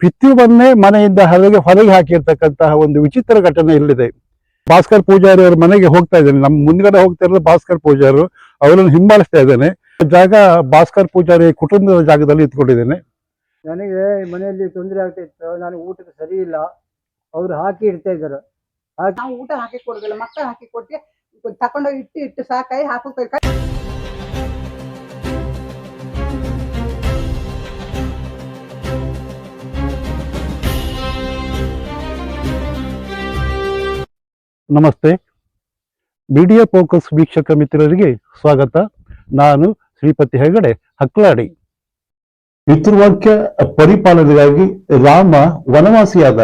ಪಿತೃವನ್ನೇ ಮನೆಯಿಂದ ಹೊರಗೆ ಹಾಕಿರ್ತಕ್ಕಂತಹ ಒಂದು ವಿಚಿತ್ರ ಘಟನೆ ಇಲ್ಲಿದೆ. ಭಾಸ್ಕರ್ ಪೂಜಾರಿ ಅವರ ಮನೆಗೆ ಹೋಗ್ತಾ ಇದ್ದೇನೆ. ನಮ್ಮ ಮುಂದ್ಗಡೆ ಹೋಗ್ತಾ ಇರೋದು ಭಾಸ್ಕರ್ ಪೂಜಾರಿ, ಅವರನ್ನು ಹಿಂಬಾಲಿಸ್ತಾ ಇದ್ದೇನೆ. ಜಾಗ ಭಾಸ್ಕರ್ ಪೂಜಾರಿ ಕುಟುಂಬದ ಜಾಗದಲ್ಲಿ ಇಟ್ಕೊಂಡಿದ್ದೇನೆ. ನನಗೆ ಮನೆಯಲ್ಲಿ ತೊಂದರೆ ಆಗ್ತಿತ್ತು, ನಾನು ಊಟಕ್ಕೆ ಸರಿ ಇಲ್ಲ, ಅವ್ರು ಹಾಕಿ ಇಡ್ತಾ ಇದ್ದಾರೆ. ನಾವು ಊಟ ಹಾಕಿ ಕೊಡುದಿಲ್ಲ, ಮಕ್ಕಳು ಹಾಕಿ ಕೊಟ್ಟು ತಕೊಂಡೋಗಿ ಇಟ್ಟು ಸಾಕಾಯಿ ಹಾಕೋಬೇಕು. ನಮಸ್ತೆ, ಮೀಡಿಯಾ ಫೋಕಸ್ ವೀಕ್ಷಕ ಮಿತ್ರರಿಗೆ ಸ್ವಾಗತ. ನಾನು ಶ್ರೀಪತಿ ಹೆಗಡೆ ಹಕ್ಲಾಡಿ. ಪಿತೃವಾಕ್ಯ ಪರಿಪಾಲನೆಗಾಗಿ ರಾಮ ವನವಾಸಿಯಾದ.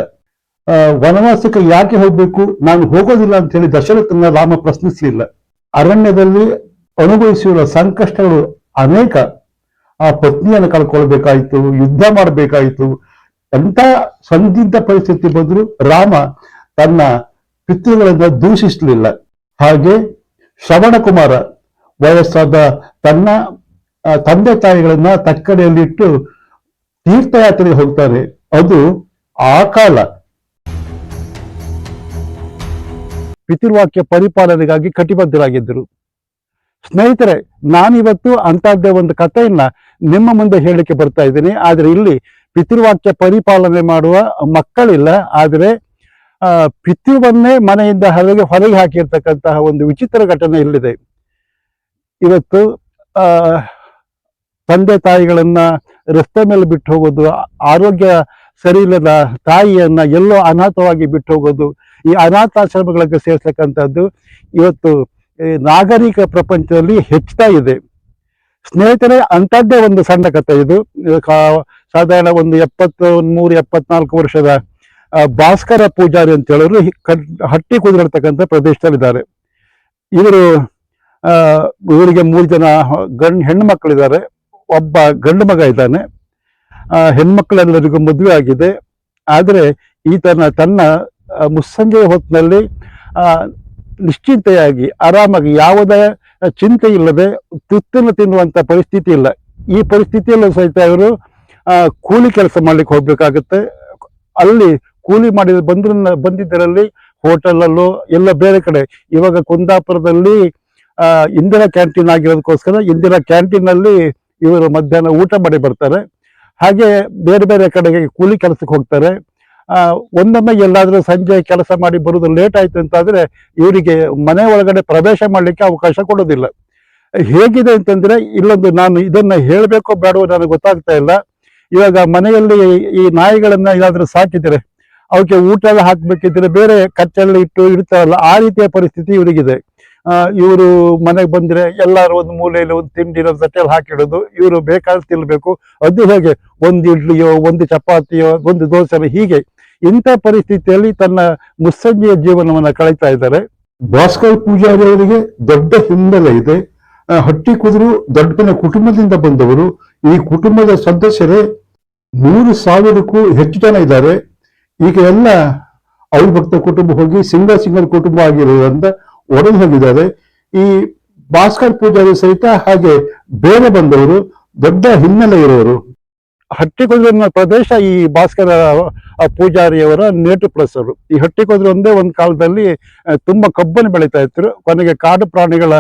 ವನವಾಸಕ್ಕೆ ಯಾಕೆ ಹೋಗ್ಬೇಕು, ನಾನು ಹೋಗೋದಿಲ್ಲ ಅಂತ ಹೇಳಿ ದಶರಥನ ರಾಮ ಪ್ರಶ್ನಿಸಲಿಲ್ಲ. ಅರಣ್ಯದಲ್ಲಿ ಅನುಭವಿಸಿರುವ ಸಂಕಷ್ಟಗಳು ಅನೇಕ. ಆ ಪತ್ನಿಯನ್ನು ಕಳ್ಕೊಳ್ಬೇಕಾಯ್ತು, ಯುದ್ಧ ಮಾಡಬೇಕಾಯ್ತು. ಎಂತ ಸಂದಿಗ್ಧ ಪರಿಸ್ಥಿತಿ ಬಂದ್ರು ರಾಮ ತನ್ನ ಪಿತೃಗಳನ್ನ ದೂಷಿಸಲಿಲ್ಲ. ಹಾಗೆ ಶ್ರವಣಕುಮಾರ ವಯಸ್ಸಾದ ತನ್ನ ತಂದೆ ತಾಯಿಗಳನ್ನ ತಕ್ಕಡೆಯಲ್ಲಿಟ್ಟು ತೀರ್ಥಯಾತ್ರೆಗೆ ಹೋಗ್ತಾರೆ. ಅದು ಆ ಕಾಲ. ಪಿತೃವಾಕ್ಯ ಪರಿಪಾಲನೆಗಾಗಿ ಕಟಿಬದ್ಧರಾಗಿದ್ದರು. ಸ್ನೇಹಿತರೆ, ನಾನಿವತ್ತು ಅಂತಹದ್ದೇ ಒಂದು ಕಥೆಯನ್ನ ನಿಮ್ಮ ಮುಂದೆ ಹೇಳಲಿಕ್ಕೆ ಬರ್ತಾ ಇದ್ದೀನಿ. ಆದ್ರೆ ಇಲ್ಲಿ ಪಿತೃವಾಕ್ಯ ಪರಿಪಾಲನೆ ಮಾಡುವ ಮಕ್ಕಳಿಲ್ಲ. ಆದರೆ ಪಿತೃವನ್ನೇ ಮನೆಯಿಂದ ಹೊರಗೆ ಹಾಕಿರ್ತಕ್ಕಂತಹ ಒಂದು ವಿಚಿತ್ರ ಘಟನೆ ಇಲ್ಲಿದೆ. ಇವತ್ತು ತಂದೆ ತಾಯಿಗಳನ್ನ ರಸ್ತೆ ಮೇಲೆ ಬಿಟ್ಟು ಹೋಗೋದು, ಆರೋಗ್ಯ ಸರಿ ಇಲ್ಲದ ತಾಯಿಯನ್ನ ಎಲ್ಲೋ ಅನಾಥವಾಗಿ ಬಿಟ್ಟು ಹೋಗೋದು, ಈ ಅನಾಥಾಶ್ರಮಗಳಿಗೆ ಸೇರಿಸ್ತಕ್ಕಂಥದ್ದು ಇವತ್ತು ನಾಗರಿಕ ಪ್ರಪಂಚದಲ್ಲಿ ಹೆಚ್ಚುತ್ತಾ ಇದೆ. ಸ್ನೇಹಿತರೆ, ಅಂಥದ್ದೇ ಒಂದು ಸಣ್ಣ ಕಥೆ ಇದು. ಸಾಧಾರಣ ಒಂದು 73-74 ವರ್ಷದ ಭಾಸ್ಕರ ಪೂಜಾರಿ ಅಂತ ಹೇಳೋರು ಹಟ್ಟಿ ಕುದುರಿರ್ತಕ್ಕಂಥ ಪ್ರದೇಶದಲ್ಲಿದ್ದಾರೆ. ಇವರಿಗೆ 3 ಜನ ಹೆಣ್ಣು ಮಕ್ಕಳಿದ್ದಾರೆ, ಒಬ್ಬ ಗಂಡು ಮಗ ಇದ್ದಾನೆ. ಹೆಣ್ಮಕ್ಳೆಲ್ಲರಿಗೂ ಮದುವೆ ಆಗಿದೆ. ಆದರೆ ಈತನ ತನ್ನ ಮುಸ್ಸಂಜೆ ಹೊತ್ತಿನಲ್ಲಿ ನಿಶ್ಚಿಂತೆಯಾಗಿ ಆರಾಮಾಗಿ ಯಾವುದೇ ಚಿಂತೆ ಇಲ್ಲದೆ ತುತ್ತನ್ನು ತಿನ್ನುವಂತ ಪರಿಸ್ಥಿತಿ ಇಲ್ಲ. ಈ ಪರಿಸ್ಥಿತಿಯಲ್ಲೂ ಸಹಿತ ಇವರು ಕೂಲಿ ಕೆಲಸ ಮಾಡ್ಲಿಕ್ಕೆ ಹೋಗ್ಬೇಕಾಗತ್ತೆ. ಅಲ್ಲಿ ಕೂಲಿ ಬಂದಿದ್ದರಲ್ಲಿ ಹೋಟೆಲಲ್ಲೂ ಎಲ್ಲ ಬೇರೆ ಕಡೆ, ಇವಾಗ ಕುಂದಾಪುರದಲ್ಲಿ ಇಂದಿರಾ ಕ್ಯಾಂಟೀನ್ ಆಗಿರೋದಕ್ಕೋಸ್ಕರ ಇಂದಿರಾ ಕ್ಯಾಂಟೀನಲ್ಲಿ ಇವರು ಮಧ್ಯಾಹ್ನ ಊಟ ಮಾಡಿ ಬರ್ತಾರೆ. ಹಾಗೆ ಬೇರೆ ಬೇರೆ ಕಡೆಗೆ ಕೂಲಿ ಕೆಲಸಕ್ಕೆ ಹೋಗ್ತಾರೆ. ಒಂದೊಮ್ಮೆ ಎಲ್ಲಾದ್ರೂ ಸಂಜೆ ಕೆಲಸ ಮಾಡಿ ಬರೋದು ಲೇಟ್ ಆಯ್ತು ಅಂತಾದ್ರೆ ಇವರಿಗೆ ಮನೆ ಒಳಗಡೆ ಪ್ರವೇಶ ಮಾಡ್ಲಿಕ್ಕೆ ಅವಕಾಶ ಕೊಡೋದಿಲ್ಲ. ಹೇಗಿದೆ ಅಂತಂದ್ರೆ, ಇಲ್ಲೊಂದು ನಾನು ಇದನ್ನ ಹೇಳಬೇಕೋ ಬೇಡವೋ ನನಗೆ ಗೊತ್ತಾಗ್ತಾ ಇಲ್ಲ. ಇವಾಗ ಮನೆಯಲ್ಲಿ ಈ ನಾಯಿಗಳನ್ನ ಏನಾದ್ರೂ ಸಾಕಿದ್ರೆ ಅವಕ್ಕೆ ಊಟ ಎಲ್ಲ ಹಾಕ್ಬೇಕಿದ್ರೆ ಬೇರೆ ಕಚ್ಚಲ್ಲಿ ಇಡ್ತಾರಲ್ಲ, ಆ ರೀತಿಯ ಪರಿಸ್ಥಿತಿ ಇವರಿಗಿದೆ. ಇವರು ಮನೆಗೆ ಬಂದ್ರೆ ಎಲ್ಲಾರು ಒಂದು ಮೂಲೆಯಲ್ಲಿ ಒಂದು ತಿಂಡಿನ ತಟ್ಟೆಯಲ್ಲಿ ಹಾಕಿಡೋದು, ಇವರು ಬೇಕಾದ್ರೆ ತಿನ್ಬೇಕು. ಅದು ಹೇಗೆ, ಒಂದು ಇಡ್ಲಿಯೋ, ಒಂದು ಚಪಾತಿಯೋ, ಒಂದು ದೋಸೆನೋ, ಹೀಗೆ ಇಂಥ ಪರಿಸ್ಥಿತಿಯಲ್ಲಿ ತನ್ನ ಮುಸ್ಸಂಜೆಯ ಜೀವನವನ್ನ ಕಳೀತಾ ಇದ್ದಾರೆ. ಭಾಸ್ಕರ್ ಪೂಜಾರಿ ಅವರಿಗೆ ದೊಡ್ಡ ಹಿನ್ನೆಲೆ ಇದೆ. ಹಟ್ಟಿ ಕುದುರು ದೊಡ್ಡ ಕುಟುಂಬದಿಂದ ಬಂದವರು. ಈ ಕುಟುಂಬದ ಸದಸ್ಯರೇ 100,000ಕ್ಕೂ ಹೆಚ್ಚು ಜನ ಇದ್ದಾರೆ. ಈಗ ಎಲ್ಲ ಅವಿಭಕ್ತ ಕುಟುಂಬ ಹೋಗಿ ಸಿಂಗಲ್ ಕುಟುಂಬ ಆಗಿರೋದ್ರಿಂದ ಒಡೆದು ಹೋಗಿದ್ದಾರೆ. ಈ ಭಾಸ್ಕರ್ ಪೂಜಾರಿ ಸಹಿತ ಹಾಗೆ ಬೇರೆ ಬಂದವರು, ದೊಡ್ಡ ಹಿನ್ನೆಲೆ ಇರೋರು. ಹಟ್ಟಿಕೊದ್ರಿನ ಪ್ರದೇಶ ಈ ಭಾಸ್ಕರ ಪೂಜಾರಿಯವರ ನೇಟಿವ್ ಪ್ಲೇಸ್ ಅವರು. ಈ ಹಟ್ಟಿಕೊದ್ರಿ ಒಂದೇ ಒಂದು ಕಾಲದಲ್ಲಿ ತುಂಬಾ ಕಬ್ಬನ್ನು ಬೆಳೀತಾ ಇದ್ರು. ಕೊನೆಗೆ ಕಾಡು ಪ್ರಾಣಿಗಳ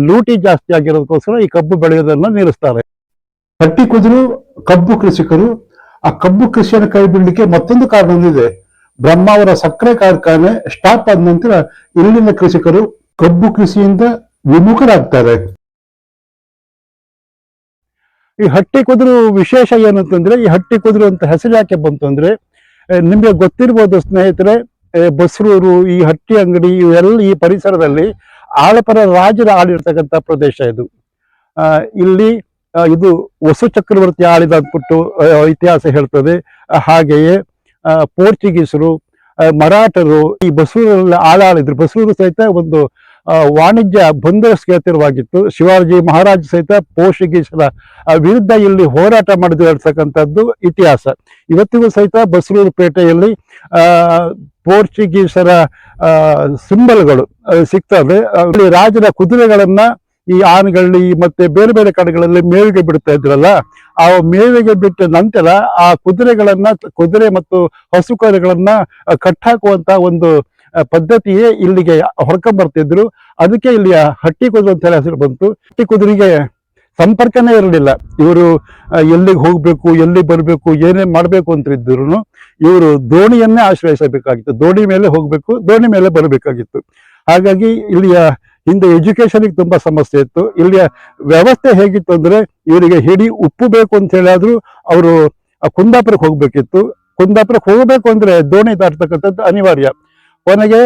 ಲೂಟಿ ಜಾಸ್ತಿ ಆಗಿರೋದಕ್ಕೋಸ್ಕರ ಈ ಕಬ್ಬು ಬೆಳೆಯೋದನ್ನ ನಿಲ್ಲಿಸ್ತಾರೆ. ಹಟ್ಟಿಕೊದ್ರು ಕಬ್ಬು ಕೃಷಿಕರು. ಆ ಕಬ್ಬು ಕೃಷಿಯನ್ನು ಕೈ ಬಿಡಲಿಕ್ಕೆ ಮತ್ತೊಂದು ಕಾರಣ ಇದೆ. ಬ್ರಹ್ಮಾವರ ಸಕ್ಕರೆ ಕಾರ್ಖಾನೆ ಸ್ಟಾಪ್ ಆದ ನಂತರ ಇಲ್ಲಿನ ಕೃಷಿಕರು ಕಬ್ಬು ಕೃಷಿಯಿಂದ ವಿಮುಖರಾಗ್ತಾರೆ. ಈ ಹಟ್ಟಿ ಕುದುರು ವಿಶೇಷ ಏನಂತಂದ್ರೆ, ಈ ಹಟ್ಟಿ ಕುದುರು ಅಂತ ಹೆಸರು ಯಾಕೆ ಬಂತು ಅಂದ್ರೆ, ನಿಮ್ಗೆ ಗೊತ್ತಿರ್ಬೋದು ಸ್ನೇಹಿತರೆ, ಬಸ್ರೂರು, ಈ ಹಟ್ಟಿ ಅಂಗಡಿ, ಇವೆಲ್ಲ ಈ ಪರಿಸರದಲ್ಲಿ ಆಳಪರ ರಾಜರ ಆಳಿರ್ತಕ್ಕಂಥ ಪ್ರದೇಶ ಇದು. ಇಲ್ಲಿ ಇದು ವಸು ಚಕ್ರವರ್ತಿ ಆಳಿದ ಅಂದ್ಬಿಟ್ಟು ಇತಿಹಾಸ ಹೇಳ್ತದೆ. ಹಾಗೆಯೇ ಪೋರ್ಚುಗೀಸರು, ಮರಾಠರು ಈ ಬಸರೂರಲ್ಲಿ ಆಳಿದ್ರು. ಬಸರೂರು ಸಹಿತ ಒಂದು ವಾಣಿಜ್ಯ ಬಂದರು ಕೇಂದ್ರವಾಗಿತ್ತು. ಶಿವಾಜಿ ಮಹಾರಾಜ್ ಸಹಿತ ಪೋರ್ಚುಗೀಸರ ವಿರುದ್ಧ ಇಲ್ಲಿ ಹೋರಾಟ ಮಾಡಿದ್ರು ಹೇಳ್ತಕ್ಕಂಥದ್ದು ಇತಿಹಾಸ. ಇವತ್ತಿಗೂ ಸಹಿತ ಬಸರೂರು ಪೇಟೆಯಲ್ಲಿ ಪೋರ್ಚುಗೀಸರ ಸಿಂಬಲ್ಗಳು ಸಿಗ್ತದೆ. ರಾಜರ ಕುದುರೆಗಳನ್ನ ಈ ಆನಗಳ್ಳಿ ಮತ್ತೆ ಬೇರೆ ಬೇರೆ ಕಡೆಗಳಲ್ಲಿ ಮೇವಿಗೆ ಬಿಡ್ತಾ ಇದ್ರಲ್ಲ, ಆ ಮೇವಿಗೆ ಬಿಟ್ಟ ನಂತರ ಆ ಕುದುರೆ ಮತ್ತು ಹಸುಕರುಗಳನ್ನ ಕಟ್ಟಾಕುವಂತ ಒಂದು ಪದ್ಧತಿಯೇ ಇಲ್ಲಿಗೆ ಹೊರಕೊಂಡ್ ಬರ್ತಿದ್ರು. ಅದಕ್ಕೆ ಇಲ್ಲಿಯ ಹಟ್ಟಿ ಕುದುರೆ ಅಂತ ಹೆಸರು ಬಂತು. ಹಟ್ಟಿ ಕುದುರೆಗೆ ಸಂಪರ್ಕನೇ ಇರಲಿಲ್ಲ. ಇವರು ಎಲ್ಲಿಗೆ ಹೋಗ್ಬೇಕು, ಎಲ್ಲಿ ಬರಬೇಕು, ಏನೇನ್ ಮಾಡ್ಬೇಕು ಅಂತ ಇದ್ರು ಇವರು ದೋಣಿಯನ್ನೇ ಆಶ್ರಯಿಸಬೇಕಾಗಿತ್ತು. ದೋಣಿ ಮೇಲೆ ಹೋಗ್ಬೇಕು, ದೋಣಿ ಮೇಲೆ ಬರಬೇಕಾಗಿತ್ತು. ಹಾಗಾಗಿ ಇಲ್ಲಿಯ ಹಿಂದೆ ಎಜುಕೇಶನ್ಗೆ ತುಂಬಾ ಸಮಸ್ಯೆ ಇತ್ತು. ಇಲ್ಲಿಯ ವ್ಯವಸ್ಥೆ ಹೇಗಿತ್ತು ಅಂದ್ರೆ, ಇವರಿಗೆ ಹಿಡಿ ಉಪ್ಪು ಬೇಕು ಅಂತ ಹೇಳಿದ್ರು ಅವರು ಕುಂದಾಪುರಕ್ಕೆ ಹೋಗ್ಬೇಕಿತ್ತು. ಕುಂದಾಪುರಕ್ಕೆ ಹೋಗ್ಬೇಕು ಅಂದ್ರೆ ದೋಣಿ ದಾಟ್ತಕ್ಕಂಥದ್ದು ಅನಿವಾರ್ಯ. ಕೊನೆಗೆ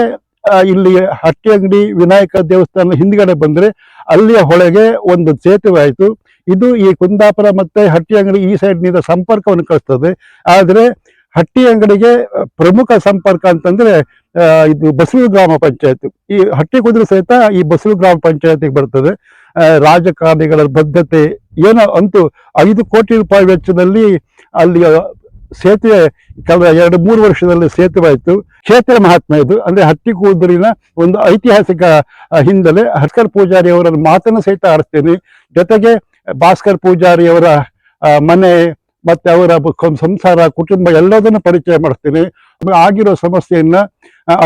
ಇಲ್ಲಿ ಹಟ್ಟಿ ಅಂಗಡಿ ವಿನಾಯಕ ದೇವಸ್ಥಾನ ಹಿಂದ್ಗಡೆ ಬಂದ್ರೆ ಅಲ್ಲಿಯ ಹೊಳೆಗೆ ಒಂದು ಸೇತುವೆ ಆಯ್ತು. ಇದು ಈ ಕುಂದಾಪುರ ಮತ್ತೆ ಹಟ್ಟಿ ಅಂಗಡಿ ಈ ಸೈಡ್ನಿಂದ ಸಂಪರ್ಕವನ್ನು ಕಳಿಸ್ತದೆ. ಆದ್ರೆ ಹಟ್ಟಿ ಅಂಗಡಿಗೆ ಪ್ರಮುಖ ಸಂಪರ್ಕ ಅಂತಂದ್ರೆ ಇದು ಬಸಲು ಗ್ರಾಮ ಪಂಚಾಯತ್. ಈ ಹಟ್ಟಿ ಕುದುರೆ ಸಹಿತ ಈ ಬಸಲು ಗ್ರಾಮ ಪಂಚಾಯತಿಗೆ ಬರ್ತದೆ. ರಾಜಕಾರಣಿಗಳ ಬದ್ಧತೆ ಏನೋ ಅಂತೂ 5 ಕೋಟಿ ರೂಪಾಯಿ ವೆಚ್ಚದಲ್ಲಿ ಅಲ್ಲಿ ಸೇತುವೆ ಕಳೆದ 2-3 ವರ್ಷದಲ್ಲಿ ಸೇತುವೆ ಆಯ್ತು. ಕ್ಷೇತ್ರ ಮಹಾತ್ಮ ಇದು. ಅಂದ್ರೆ ಹಟ್ಟಿ ಕುದುರಿನ ಒಂದು ಐತಿಹಾಸಿಕ ಹಿನ್ನೆಲೆ. ಭಾಸ್ಕರ್ ಪೂಜಾರಿ ಅವರ ಮಾತನ್ನು ಸಹಿತ ಆರಿಸ್ತೇನೆ. ಜೊತೆಗೆ ಭಾಸ್ಕರ್ ಪೂಜಾರಿ ಅವರ ಮನೆ ಮತ್ತೆ ಅವರ ಸಂಸಾರ, ಕುಟುಂಬ ಎಲ್ಲದನ್ನು ಪರಿಚಯ ಮಾಡಿಸ್ತೇನೆ. ಆಗಿರೋ ಸಮಸ್ಯೆಯನ್ನ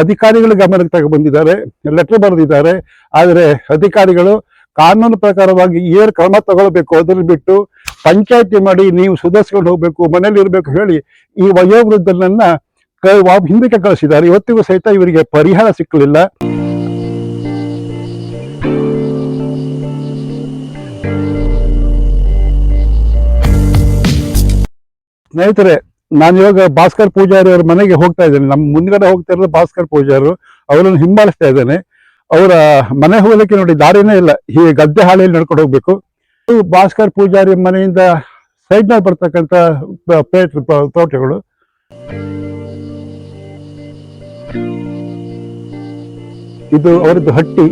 ಅಧಿಕಾರಿಗಳ ಗಮನಕ್ಕೆ ತಗೊಂಡ್ಬಂದಿದ್ದಾರೆ, ಲೆಟರ್ ಬರೆದಿದ್ದಾರೆ. ಆದರೆ ಅಧಿಕಾರಿಗಳು ಕಾನೂನು ಪ್ರಕಾರವಾಗಿ ಏನು ಕ್ರಮ ತಗೊಳ್ಬೇಕು ಅದನ್ನು ಬಿಟ್ಟು ಪಂಚಾಯತಿ ಮಾಡಿ ನೀವು ಸುಧಾರಿಸ್ಕೊಂಡು ಹೋಗ್ಬೇಕು, ಮನೇಲಿ ಇರಬೇಕು ಹೇಳಿ ಈ ವಯೋವೃದ್ಧನನ್ನ ಹಿಂದಕ್ಕೆ ಕಳಿಸಿದ್ದಾರೆ. ಇವತ್ತಿಗೂ ಸಹಿತ ಇವರಿಗೆ ಪರಿಹಾರ ಸಿಕ್ಕಲಿಲ್ಲ. ಸ್ನೇಹಿತರೆ, ನಾನು ಇವಾಗ ಭಾಸ್ಕರ್ ಪೂಜಾರಿ ಅವ್ರ ಮನೆಗೆ ಹೋಗ್ತಾ ಇದ್ದೇನೆ. ನಮ್ಮ ಮುಂದ್ಗಡೆ ಹೋಗ್ತಾ ಇರೋದು ಭಾಸ್ಕರ್ ಪೂಜಾರಿ. ಅವರನ್ನು ಹಿಂಬಾಲಿಸ್ತಾ ಇದ್ದೇನೆ. ಅವರ ಮನೆ ಹೋಗ್ಲಿಕ್ಕೆ ನೋಡಿ ದಾರಿನೇ ಇಲ್ಲ, ಹೀಗೆ ಗದ್ದೆ ಹಾಳೆಯಲ್ಲಿ ನಡ್ಕೊಂಡು ಹೋಗ್ಬೇಕು. ಭಾಸ್ಕರ್ ಪೂಜಾರಿ ಮನೆಯಿಂದ ಸೈಡ್ ನಲ್ಲಿ ಬರ್ತಕ್ಕಂಥ ತೋಟಗಳು. ಇದು ಅವರದ್ದು ಹಟ್ಟಿ.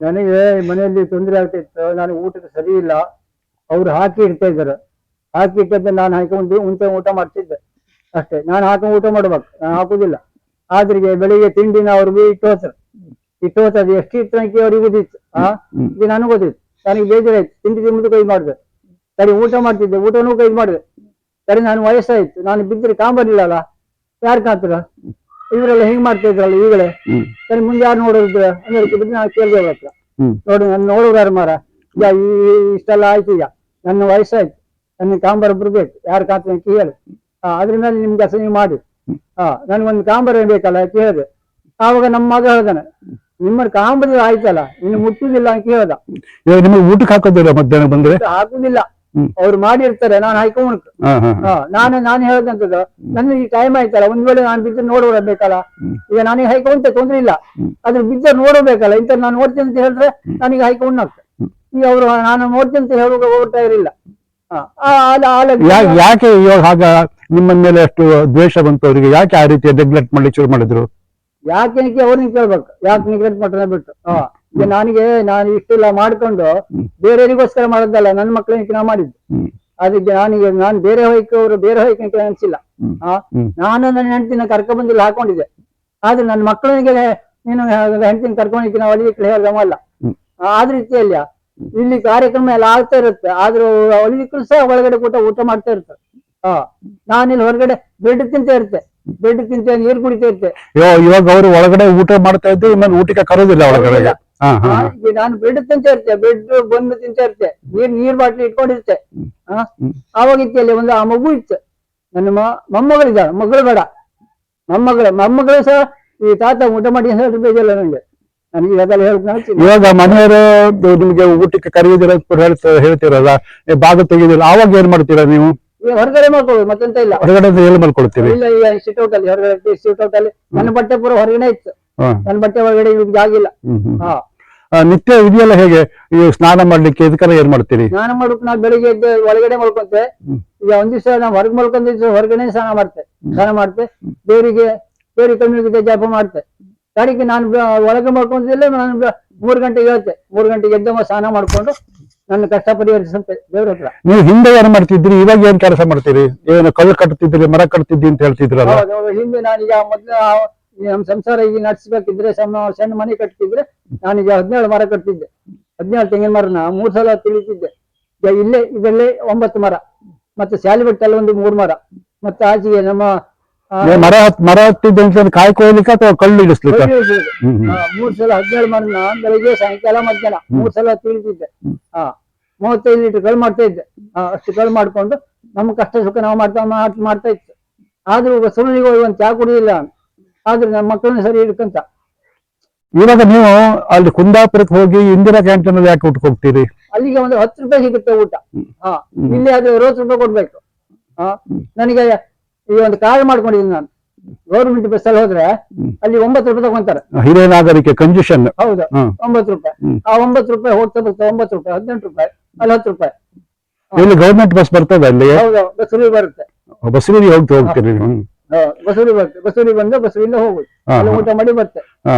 ನನಗೆ ಮನೆಯಲ್ಲಿ ತೊಂದರೆ ಆಗ್ತಿತ್ತು. ನಾನು ಊಟಕ್ಕೆ ಸರಿ ಇಲ್ಲ. ಅವ್ರು ಹಾಕಿ ಇಡ್ತಾ ಇದ್ದಾರೆ. ಹಾಕಿ ಇಟ್ಟದ್ದು ನಾನು ಹಾಕೊಂಡು ಊಟ ಮಾಡ್ತಿದ್ದೆ ಅಷ್ಟೇ. ನಾನು ಹಾಕೊಂಡು ಊಟ ಮಾಡ್ಬೇಕು, ನಾನು ಹಾಕುದಿಲ್ಲ. ಆದ್ರಿಗೆ ಬೆಳಿಗ್ಗೆ ತಿಂಡಿನ ಅವ್ರಿಗೆ ಇಟ್ಟು ಹೋಗ್ತದೆ. ಎಷ್ಟು ಇಟ್ಟಕ್ಕೆ ಅವ್ರಿಗೆ ಗೊತ್ತಿತ್ತು. ಇದು ನನಗೆ ಗೊತ್ತಿತ್ತು. ನನಗೆ ಬೇಜಾರಾಯ್ತು. ತಿಂಡಿ ತಿಂದು ಕೈ ಮಾಡಿದೆ. ಸರಿ ಊಟ ಮಾಡ್ತಿದ್ದೆ, ಊಟನೂ ಕೈ ಮಾಡಿದೆ. ಸರಿ ನಾನು ವಯಸ್ಸಾಯ್ತು. ನಾನು ಬಿದ್ದರೆ ಕಾಂಬರ್ಲಿಲ್ಲ ಅಲ್ಲ, ಯಾರು ಕಾಂತರ? ಇವರೆಲ್ಲ ಹಿಂಗ್ ಮಾಡ್ತಾ ಇದ್ರಲ್ಲ ಈಗಲೇ. ಸರಿ ಮುಂದೆ ಯಾರು ನೋಡೋದು ಅಂದ್ರೆ ಬಿದ್ದು ನಾನು ಕೇಳ್ಬೇಕು. ನೋಡಿ ನಾನು ನೋಡೋದಾರ ಮಾರ ಇಷ್ಟೆಲ್ಲ ಆಯ್ತು. ಈಗ ನನ್ನ ವಯಸ್ಸಾಯ್ತು, ನನ್ನ ಕಾಂಬರ್ ಬರ್ಬೇಕು, ಯಾರು ಕಾಂತ ಕೇಳಿ. ಅದ್ರ ಮೇಲೆ ನಿಮ್ಗೆ ಅಸಹ್ಯ ಮಾಡಿ ನನ್ಗೊಂದು ಕಾಂಬರ್ ಬೇಕಲ್ಲ ಅಂತ ಹೇಳಿದೆ. ಆವಾಗ ನಮ್ಮ ಮಗ ಹೇಳ್ದಾನೆ, ನಿಮ್ಮ ಕಾಂಬರ್ ಆಯ್ತಲ್ಲ, ಇನ್ನು ಮುಟ್ಟುದಿಲ್ಲ ಅಂತ ಹೇಳ್ದ. ನಿಮಗೆ ಊಟಕ್ಕೆ ಹಾಕೋದಿಲ್ಲ ಮಧ್ಯಾಹ್ನ ಬಂದ್ರೆ? ಹಾಕುದಿಲ್ಲ, ಅವ್ರು ಮಾಡಿರ್ತಾರೆ, ನಾನು ಹಾಕೊಂಡು ನಾನು ಹೇಳ್ದಂತದ್ದು ನನಗೆ ಈ ಟೈಮ್ ಆಯ್ತಲ್ಲ, ಒಂದ್ ವೇಳೆ ನಾನು ಬಿದ್ದು ನೋಡಬೇಕಲ್ಲ. ಈಗ ನನಗೆ ಹೈಕೊಂತ ತೊಂದ್ರೆ ಇಲ್ಲ, ಅದ್ರ ಬಿದ್ದ ನೋಡಬೇಕಲ್ಲ. ಇಂತ ನಾನು ನೋಡ್ತೀನಿ ಅಂತ ಹೇಳಿದ್ರೆ ನನಗೆ ಹೈಕೊಂಡು ಆಗ್ತದೆ. ಈಗ ಅವರು ನಾನು ನೋಡ್ತೀನಿ ಅಂತ ಹೇಳುವಾಗ ಹೋಗ್ತಾ ಇರಲಿಲ್ಲ. ಯಾಕೆ ಇವಾಗ ಹಾಗ ನಿಮ್ಮ ಮೇಲೆ ಅಷ್ಟು ದ್ವೇಷ ಬಂತು ಅವರಿಗೆ? ಯಾಕೆ ಆ ರೀತಿ ನೆಗ್ಲೆಕ್ಟ್ ಮಾಡ್ಲಿಕ್ಕೆ ಶುರು ಮಾಡಿದ್ರು? ಯಾಕೆ ಅವ್ರನ್ನ ಕೇಳ್ಬೇಕು, ಯಾಕೆ ನೆಗ್ಲೆಕ್ಟ್ ಮಾಡ್ತಾನೆ ಬಿಟ್ಟು. ಈಗ ನಾನು ಇಷ್ಟೆಲ್ಲ ಮಾಡ್ಕೊಂಡು ಬೇರೆಯವರಿಗೋಸ್ಕರ ಮಾಡೋದಲ್ಲ, ನನ್ನ ಮಕ್ಕಳಿಗೆ ನಾ ಮಾಡಿದ್ದು. ಅದಕ್ಕೆ ನಾನು ಬೇರೆ ಹೊಯ್ಕವ್ರು ಬೇರೆ ಹೊಯ್ಕೆ ಅನ್ಸಿಲ್ಲ. ನಾನು ನನ್ನ ಹೆಂಡತಿನ ಕರ್ಕ ಬಂದಿಲ್ಲ ಹಾಕೊಂಡಿದ್ದೆ. ಆದ್ರೆ ನನ್ನ ಮಕ್ಕಳಿಗೆ ನೀನು ಹೆಂಡತಿನ ಕರ್ಕೊಂಡಿಕ್ಕೆ ನಾವು ಅಲ್ಲಿಗೆ ಹೇಳ್ದಮಲ್ಲ. ಆದ ರೀತಿಯಲ್ಲಿ ಇಲ್ಲಿ ಕಾರ್ಯಕ್ರಮ ಎಲ್ಲ ಆಗ್ತಾ ಇರುತ್ತೆ. ಆದ್ರೂ ಅಲ್ಲಿಗೂ ಸಹ ಒಳಗಡೆ ಊಟ ಮಾಡ್ತಾ ಇರ್ತಾರೆ. ನಾನಿಲ್ಲಿ ಹೊರಗಡೆ ಬ್ರೆಡ್ ತಿಂತ ಇರ್ತೆ, ಬ್ರೆಡ್ ತಿಂತ ನೀರು ಕುಡಿತಾ ಇರ್ತೆ. ಇವಾಗ ಅವರು ಒಳಗಡೆ ಊಟ ಮಾಡ್ತಾ ಇದ್ದು ಇನ್ನೊಂದು ಊಟಕ್ಕೆ ಕರೋದಿಲ್ಲ ಒಳಗಡೆ. ನಾನು ಬ್ರೆಡ್ ತಿಂತ ಇರ್ತೆ, ಬ್ರೆಡ್ ಬಂದು ತಿಂತ ಇರ್ತೆ, ನೀರ್ ಬಾಟ್ಲಿ ಇಟ್ಕೊಂಡಿರ್ತೆ. ಆವಾಗ ಇತ್ತಲ್ಲಿ ಒಂದು ಆ ಮಗು ಇತ್ತು, ನನ್ನ ಮೊಮ್ಮಗಳಿದ್ದಾಳೆ, ಮಗಳು ಬೇಡ, ಮೊಮ್ಮಗಳು ಸಹ ಈ ತಾತ ಊಟ ಮಾಡಿ ಹೇಳಿ ಬೇಜಲ್ಲ ನಂಗೆ. ನನಗೆ ಅದೆಲ್ಲ ಹೇಳ್ತೀನಿ. ಇವಾಗ ಮನೆಯವರು ನಿಮ್ಗೆ ಊಟಕ್ಕೆ ಕರೆಯುದಿಲ್ಲ ಹೇಳ್ತೀರಲ್ಲ, ಭಾಗ ತೆಗೆದಿಲ್ಲ, ಆವಾಗ ಏನ್ ಮಾಡ್ತೀರಾ ನೀವು? ಹೊರಗಡೆ ಮಾಡ್ಕೊಳ್ಳೋದು, ಮತ್ತೆಂತ ಇಲ್ಲ. ಹೊರಗಡೆ ಎಲ್ಲಿ ಮಾಡ್ಕೊಳ್ತೀವಿ? ಇಲ್ಲ, ಈಗ ಸಿಟ್ಔಟ್ ಅಲ್ಲಿ, ಹೊರಗಡೆ ಸಿಟ್ಔಟ್ ಅಲ್ಲಿ ನನ್ನ ಬಟ್ಟೆ ಪೂರ ಹೊರಗಡೆ ಇತ್ತು. ನನ್ನ ಬಟ್ಟೆ ಹೊರಗಡೆ ಜಾಗಿಲ್ಲ. ನಿತ್ಯ ಇದೆಯಲ್ಲ ಹೇಗೆ ಈ ಸ್ನಾನ ಮಾಡ್ಲಿಕ್ಕೆ ಇದಕ್ಕೆಲ್ಲ ಏನ್ ಮಾಡ್ತೀರಿ? ಸ್ನಾನ ಮಾಡ್ಬೇಕು, ನಾ ಬೆಳಿಗ್ಗೆ ಎದ್ದು ಒಳಗಡೆ ಮಲ್ಕೊಂತೆ. ಈಗ ಒಂದ್ ದಿವಸ ನಾ ಹೊರಗೆ ಮಲ್ಕೊಂಡ ಹೊರಗಡೆ ಸ್ನಾನ ಮಾಡ್ತೆ. ದೇವರಿಗೆ ಕಮ್ಯುನಿಕೆ ಜಪ ಮಾಡ್ತೆ. ಕಡೆಗೆ ನಾನು ಒಳಗೆ ಮಲ್ಕೊಂತಿಲ್ಲ. ನಾನು 3 ಗಂಟೆಗೆ ಹೇಳ್ತೆ. 3 ಗಂಟೆಗೆ ಎದ್ದಮ್ಮ ಸ್ನಾನ ಮಾಡ್ಕೊಂಡು ನನ್ನ ಕಷ್ಟ ಪರಿಹರಿಸಂತೆ ದೇವ್ರ ಹತ್ರ. ನೀವು ಹಿಂದೆ ಏನ್ ಮಾಡ್ತಿದ್ರಿ, ಇವಾಗ ಏನ್ ಕೆಲಸ ಮಾಡ್ತೀರಿ? ಏನು ಕಲ್ಲು ಕಟ್ತಿದ್ರಿ, ಮರ ಕಟ್ತಿದ್ದಿ ಅಂತ ಹೇಳ್ತಿದ್ರಲ್ಲ? ಹೌದು, ಹಿಂದೆ ನಾನೀಗ ಮೊದ್ಲು ನಮ್ಮ ಸಂಸಾರ ಈಗ ನಡೆಸಬೇಕಿದ್ರೆ ಸಣ್ಣ ಮನೆ ಕಟ್ತಿದ್ರೆ ನಾನೀಗ 17 ಮರ ಕಟ್ತಿದ್ದೆ. 17 ತೆಂಗಿನ ಮರನ 3 ಸಲ ತಿಳಿತಿದ್ದೆ. ಈಗ ಇಲ್ಲೇ ಇದರಲ್ಲೇ 9 ಮರ, ಮತ್ತೆ ಶಾಲಿಬೆಟ್ಟಲ್ಲಿ ಒಂದು 3 ಮರ, ಮತ್ತೆ ಆಚೆಗೆ ನಮ್ಮ ಮರ ಹತ್ತಿದ್ದೆ ಅಂತ ಕಾಯಿ ಕೊಯ್ಲಿಕ್ಕೆ ಅಥವಾ ಕಳ್ಳು ಇಡಿಸ್ಲಿಕ್ಕೆ? 3 ಸಲ 17 ಮರನ ಬೆಳಿಗ್ಗೆ ಸಾಯಂಕಾಲ ಮಧ್ಯಾಹ್ನ 3 ಸಲ ತಿಳಿತಿದ್ದೆ. 35 ಲೀಟರ್ ಕಳ್ಳು ಮಾಡ್ತಾ ಇದ್ದೆ. ಅಷ್ಟು ಕಳ್ಳು ಮಾಡ್ಕೊಂಡು ನಮ್ಮ ಕಷ್ಟ ಸುಖ ನಾವು ಮಾಡ್ತಾ ಇತ್ತು. ಆದ್ರೂ ಸುರುಳಿಗೆ ಹೋಗಿ ಒಂದು ಚಾ ಕುಡಿದಿಲ್ಲ. ಆದ್ರೆ ನಮ್ಮ ಮಕ್ಕಳನ್ನ ಸರಿ ಇಡ್ಕಂತ. ಇವಾಗ ನೀವು ಅಲ್ಲಿ ಕುಂದಾಪುರಕ್ಕೆ ಹೋಗಿ ಇಂದಿರಾ ಕ್ಯಾಂಟೀನ್ ಅಲ್ಲಿ ಯಾಕೆ ಊಟಕ್ಕೆ ಹೋಗ್ತೀರಿ? ಅಲ್ಲಿಗೆ ಒಂದು 10 ರೂಪಾಯಿ ಸಿಗುತ್ತೆ ಊಟ. ಇಲ್ಲಿ ಆದ್ರೆ 60 ರೂಪಾಯಿ ಕೊಡ್ಬೇಕು. ನನಗೆ ಈಗ ಒಂದು ಕಾರ್ಡ್ ಮಾಡ್ಕೊಂಡಿದ್ದೀನಿ ನಾನು. ಗೌರ್ಮೆಂಟ್ ಬಸ್ ಅಲ್ಲಿ ಹೋದ್ರೆ ಅಲ್ಲಿ 9 ರೂಪಾಯಿ ತಗೊಂತಾರೆ. ಹಿರಿಯ ನಾಗರಿಕ ಕಂಜೂಷನ್. ಹೌದು, 9 ರೂಪಾಯಿ. ಆ 9 ರೂಪಾಯಿ ಹೋಗ್ತಾ ಬರ್ತಾ 9 ರೂಪಾಯಿ, 18 ರೂಪಾಯಿ, ಅಲ್ಲಿ 10 ರೂಪಾಯಿ. ಇಲ್ಲಿ ಗೌರ್ಮೆಂಟ್ ಬಸ್ ಬರ್ತದೆ ಅಲ್ಲಿ? ಹೌದು, ಬಸೂರಿ ಬರುತ್ತೆ. ಬಸೂರಿಗೆ ಹೋಗ್ತೀರಿ? ಬಸೂರಿ ಬರುತ್ತೆ. ಬಸೂರಿ ಬಂದು ಬಸೂರಿಂದ ಹೋಗುದು, ಅಲ್ಲಿ ಊಟ ಮಾಡಿ ಬರುತ್ತೆ.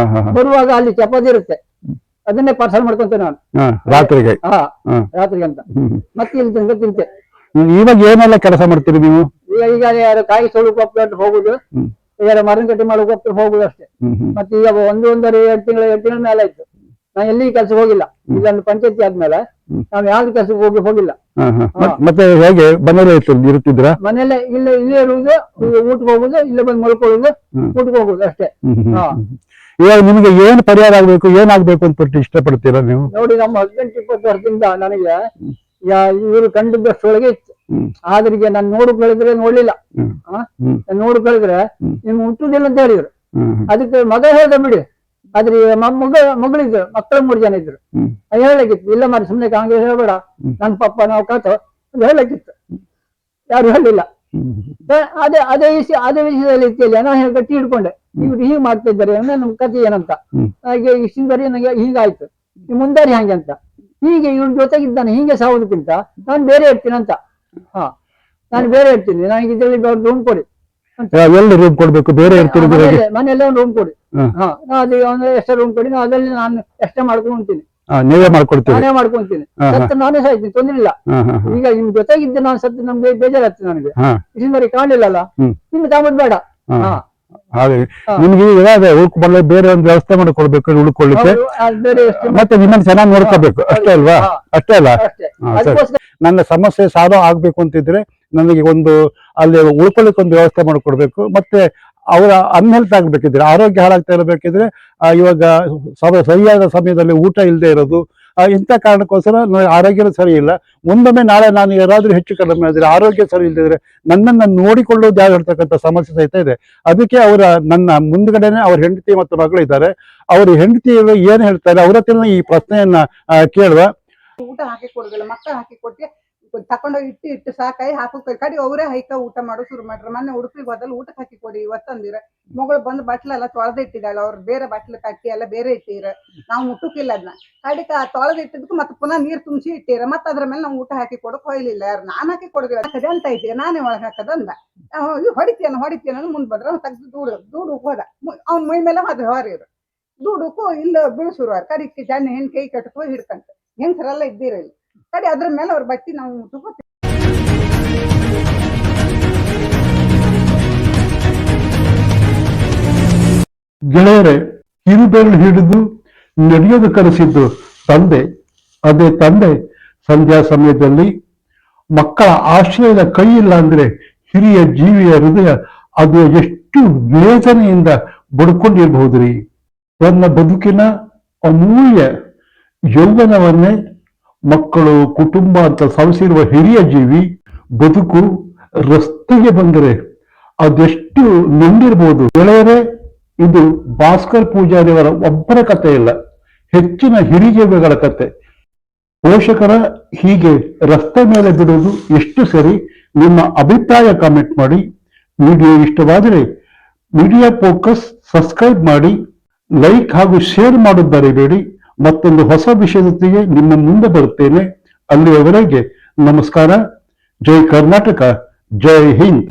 ಬರುವಾಗ ಅಲ್ಲಿ ಚಪಾತಿ ಇರುತ್ತೆ, ಅದನ್ನೇ ಪಾರ್ಸಲ್ ಮಾಡ್ಕೊಂತೆ ನಾನು ರಾತ್ರಿಗೆ. ರಾತ್ರಿಗೆ ಅಂತ ಮತ್ತೆ ಇಲ್ಲಿ ತನಕ ತಿಂತೆ. ಇವಾಗ ಏನೆಲ್ಲ ಕೆಲಸ ಮಾಡ್ತೀರಿ ನೀವು? ಈಗ ಯಾರು ಕಾಯಿ ಸೊಳು ಕೊಪ್ಪಳ ಹೋಗುದು, ಯಾರ ಮರನ್ ಕಟ್ಟಿ ಮಾಡೋ ಕೊಪ್ಪಳ ಹೋಗುದು ಅಷ್ಟೇ. ಮತ್ತೆ ಈಗ 1-1.5 ತಿಂಗಳ ಮೇಲೆ ಆಯ್ತು ನಾನು ಎಲ್ಲಿ ಕೆಲ್ಸಕ್ಕೆ ಹೋಗಿಲ್ಲ. ಇದೊಂದು ಪಂಚಾಯತಿ ಆದ್ಮೇಲೆ ನಾವ್ ಯಾವ್ದು ಕೆಲ್ಸಕ್ಕೆ ಹೋಗಿಲ್ಲ. ಮತ್ತೆ ಹೇಗೆ ಮನೇಲೆ ಇರುತ್ತಿದ್ರ? ಮನೇಲೆ ಇಲ್ಲೇ ಇರುವುದು, ಊಟಕ್ಕೆ ಹೋಗುದು, ಇಲ್ಲೇ ಬಂದು ಮಲ್ಕೊಳ್ಳುದು, ಊಟಕ್ಕೆ ಹೋಗುದು ಅಷ್ಟೇ. ಇವಾಗ ನಿಮ್ಗೆ ಏನ್ ಪರಿಹಾರ ಆಗ್ಬೇಕು, ಏನಾಗ್ಬೇಕು ಅಂತ ಇಷ್ಟಪಡ್ತೀರಾ ನೀವು? ನೋಡಿ, ನಮ್ಮ 18-20 ವರ್ಷದಿಂದ ನನಗೆ ಇವರು ಕಂಡಿದ್ದಷ್ಟೊಳಗೆ ಇತ್ತು. ಆದ್ರಿಗೆ ನಾನು ನೋಡಿದ್ರೆ ನೋಡ್ಲಿಲ್ಲ. ನೋಡಿದ್ರೆ ನಿಮ್ ಹುಟ್ಟುದಿಲ್ಲ ಅಂತ ಹೇಳಿದ್ರು. ಅದಕ್ಕೆ ಮಗ ಹೇಳ್ದ ಬಿಡಿ. ಆದ್ರೆ ಮಗಳಿದ್ರು, ಮಕ್ಕಳು 3 ಜನ ಇದ್ರು. ಹೇಳಕ್ಕಿತ್ತು, ಇಲ್ಲ ಮಾರಿ ಸುಮ್ನೆ ಕಾಂಗ್ರೆಸ್ ಹೇಳ್ಬೇಡ, ನನ್ ಪಪ್ಪ ನಾವು ಕಾತೋ ಅಂತ ಹೇಳಕ್ಕಿತ್ತು. ಯಾರು ಹೇಳಿಲ್ಲ. ಅದೇ ವಿಷಯದಲ್ಲಿ ಇತ್ತಿಲ್ಲ ನಾನು ಗಟ್ಟಿ ಹಿಡ್ಕೊಂಡೆ. ಇವ್ರು ಹೀಗೆ ಮಾಡ್ತಾ ಇದ್ದಾರೆ ನಮ್ ಕಥೆ ಏನಂತ. ಹಾಗೆ ಇಷ್ಟಿನ ಬರೀ ನಂಗೆ ಹೀಗಾಯ್ತು, ಮುಂದಾರಿ ಹಂಗೆ ಅಂತ. ಹೀಗೆ ಇವ್ರ ಜೊತೆಗಿದ್ದಾನೆ, ಹೀಗೆ ಸಾವುದಕ್ಕಿಂತ ನಾನು ಬೇರೆ ಇರ್ತೀನಿ ಅಂತ. ನಾನು ಬೇರೆ ಇರ್ತೀನಿ, ನನಗೆ ಇದರಲ್ಲಿ ರೂಮ್ ಕೊಡಿ. ಎಲ್ಲಿ ರೂಮ್ ಕೊಡ್ಬೇಕು? ಬೇರೆ ಇರ್ತೀನಿ, ಮನೆಯಲ್ಲೇ ಒಂದು ರೂಮ್ ಕೊಡಿ. ಅದು ಎಷ್ಟೇ ರೂಮ್ ಕೊಡಿ, ಅದರಲ್ಲಿ ನಾನು ಎಷ್ಟೇ ಮಾಡ್ಕೊಂತೀನಿ. ನೀವೇ ಮಾಡ್ಕೊಡ್ತೀನಿ? ನಾನೇ ಮಾಡ್ಕೊಂತೀನಿ. ಸತ್ತು ನಾನೇ ಸಾಯ್ತೀನಿ, ತೊಂದ್ರೆ ಇಲ್ಲ. ಈಗ ನಿಮ್ ಜೊತೆಗಿದ್ದೆ ನಾನು ಸತ್ತು ನಮ್ಗೆ ಬೇಜಾರಾಗ್ತದೆ. ನನಗೆ ಇಷ್ಟಿನ ಕಾಣಲಿಲ್ಲಲ್ಲ, ನಿಮ್ಗೆ ತಾಮದ್ ಬೇಡ. ಹಾಗೆ ನಿಮ್ಗೆ ಬೇರೆ ಒಂದು ವ್ಯವಸ್ಥೆ ಮಾಡಿಕೊಡ್ಬೇಕು ಉಳ್ಕೊಳ್ಳಿಕ್ಕೆ, ಮತ್ತೆ ನಿಮ್ಮನ್ನ ಚೆನ್ನಾಗಿ ನೋಡ್ಕೋಬೇಕು, ಅಷ್ಟೇ ಅಲ್ವಾ? ಅಷ್ಟೇ ಅಲ್ಲ? ನನ್ನ ಸಮಸ್ಯೆ ಸಾಲ್ವ್ ಆಗ್ಬೇಕು ಅಂತಿದ್ರೆ ನನಗೆ ಒಂದು ಅಲ್ಲಿ ಉಳ್ಕೊಳ್ಳಿಕ್ಕೆ ಒಂದು ವ್ಯವಸ್ಥೆ ಮಾಡಿಕೊಡ್ಬೇಕು. ಮತ್ತೆ ಅವರ ಅನ್ಹೆಲ್ತ್ ಆಗ್ಬೇಕಿದ್ರೆ, ಆರೋಗ್ಯ ಹಾಳಾಗ್ತಾ ಇರಬೇಕಿದ್ರೆ, ಇವಾಗ ಸರಿಯಾದ ಸಮಯದಲ್ಲಿ ಊಟ ಇಲ್ಲದೆ ಇರೋದು, ಇಂಥ ಕಾರಣಕ್ಕೋಸ್ಕರ ಆರೋಗ್ಯ ಸರಿ ಇಲ್ಲ. ಮುಂದೊಮ್ಮೆ ನಾಳೆ ನಾನು ಯಾರಾದ್ರೂ ಹೆಚ್ಚು ಕಡಿಮೆ ಆದ್ರೆ, ಆರೋಗ್ಯ ಸರಿ ಇಲ್ಲದಿದ್ರೆ ನನ್ನನ್ನು ನೋಡಿಕೊಳ್ಳೋದು ಯಾರು ಹೇಳ್ತಕ್ಕಂಥ ಸಮಸ್ಯೆ ಸಹಿತ ಇದೆ. ಅದಕ್ಕೆ ನನ್ನ ಮುಂದ್ಗಡೆನೆ ಅವ್ರ ಹೆಂಡತಿ ಮತ್ತು ಮಗಳು ಇದ್ದಾರೆ. ಅವ್ರ ಹೆಂಡತಿ ಏನ್ ಹೇಳ್ತಾರೆ ಅವ್ರ ಹತ್ರ ಈ ಪ್ರಶ್ನೆಯನ್ನ ಕೇಳುವ. ಊಟ ಹಾಕಿ ಕೊಡುದಿಲ್ಲ, ಮಕ್ಕಳು ಹಾಕಿ ಕೊಟ್ಟೆ ತಕೊಂಡೋಗಿ ಇಟ್ಟು ಸಾಕಾಯಿ ಹಾಕೋಕೆ ಕಡಿ ಅವರೇ ಹೈಕ ಊಟ ಮಾಡೋ ಶುರು ಮಾಡ್ರ. ಮೊನ್ನೆ ಉಡುಪಿಗೆ ಹೋದಲ್ಲಿ ಊಟಕ್ಕೆ ಹಾಕಿ ಕೊಡಿ ಇವತ್ತಂದಿರ. ಮಗಳು ಬಂದು ಬಟ್ಲೆಲ್ಲ ತೊಳೆದ ಇಟ್ಟಿದ್ದಾಳೆ. ಅವ್ರು ಬೇರೆ ಬಟ್ಲು ಕಟ್ಟಿ ಎಲ್ಲ ಬೇರೆ ಇಟ್ಟಿರ, ನಾವು ಮುಟ್ಟಕ್ಕಿಲ್ಲ ಅದನ್ನ. ಕಡಿಕ ತೊಳೆದ ಇಟ್ಟಿದ್ದಕ್ಕೆ ಮತ್ತೆ ಪುನಃ ನೀರು ತುಂಬಿಸಿ ಇಟ್ಟಿರ. ಮತ್ತೆ ಅದ್ರ ಮೇಲೆ ನಾವು ಊಟ ಹಾಕಿ ಕೊಡಕ್ ಹೋಗ್ಲಿಲ್ಲ. ಯಾರು ನಾನು ಹಾಕಿ ಕೊಡೋದಿಲ್ಲ ಅಂತ ಐತಿ, ನಾನೇ ಒಳಗೆ ಹಾಕದಂದ. ಹೊಡಿತೀಯನ ಮುಂದ್ ಬಂದ್ರ ತೆಗ್ದು ದೂಡು ಹೋದ. ಅವ್ನ ಮೈ ಮೇಲೆ ಮದುವೆ ಹೊರಿರು ದೂಡಕ್ಕೂ ಇಲ್ಲ ಬೀಳ್ಸುರು. ಕಡಿಕೆ ಜನ ಹೆಣ್ ಕೈ ಕಟ್ಕೋ ಹಿಡ್ಕಂತ ಹೆಂಗಸರೆಲ್ಲ ಇದ್ದೀರಲ್ಲಿ ಕಡೆ ಅದ್ರ ಮೇಲೆ ಅವ್ರ ಬಟ್ಟಿ ನಾವು ತಗೋತೀವಿ. ಗೆಳೆಯರೆ, ಕಿರುಬೆರಳು ಹಿಡಿದು ನಡೆಯೋದು ಕಲಿಸಿದ್ದು ತಂದೆ. ಅದೇ ತಂದೆ ಸಂಧ್ಯಾ ಸಮಯದಲ್ಲಿ ಮಕ್ಕಳ ಆಶ್ರಯದ ಕೈ ಇಲ್ಲ ಅಂದ್ರೆ ಹಿರಿಯ ಜೀವಿಯ ಹೃದಯ ಅದು ಎಷ್ಟು ವೇದನೆಯಿಂದ ಬಡ್ಕೊಂಡಿರ್ಬಹುದ್ರಿ. ತನ್ನ ಬದುಕಿನ ಅಮೂಲ್ಯ ಯೌವನವನ್ನೇ ಮಕ್ಕಳು, ಕುಟುಂಬ ಅಂತ ಸವಿಸಿರುವ ಹಿರಿಯ ಜೀವಿ ಬದುಕು ರಸ್ತೆಗೆ ಬಂದರೆ ಅದೆಷ್ಟು ನೊಂದಿರ್ಬೋದು. ಗೆಳೆಯರೇ, ಇದು ಭಾಸ್ಕರ್ ಪೂಜಾರಿಯವರ ಒಬ್ಬರ ಕಥೆ ಇಲ್ಲ, ಹೆಚ್ಚಿನ ಹಿರಿಜೀವಿಗಳ ಕತೆ. ಪೋಷಕರ ಹೀಗೆ ರಸ್ತೆ ಮೇಲೆ ಬಿಡುವುದು ಎಷ್ಟು ಸರಿ? ನಿಮ್ಮ ಅಭಿಪ್ರಾಯ ಕಾಮೆಂಟ್ ಮಾಡಿ. ವಿಡಿಯೋ ಇಷ್ಟವಾದರೆ ಮೀಡಿಯಾ ಫೋಕಸ್ ಸಬ್ಸ್ಕ್ರೈಬ್ ಮಾಡಿ, ಲೈಕ್ ಹಾಗೂ ಶೇರ್ ಮಾಡೋದು ಮರಿಬೇಡಿ. ಮತ್ತೊಂದು ಹೊಸ ವಿಷಯದೊಂದಿಗೆ ನಿಮ್ಮ ಮುಂದೆ ಬರುತ್ತೇನೆ. ಅಲ್ಲಿಯವರೆಗೆ ನಮಸ್ಕಾರ. ಜೈ ಕರ್ನಾಟಕ, ಜೈ ಹಿಂದ್.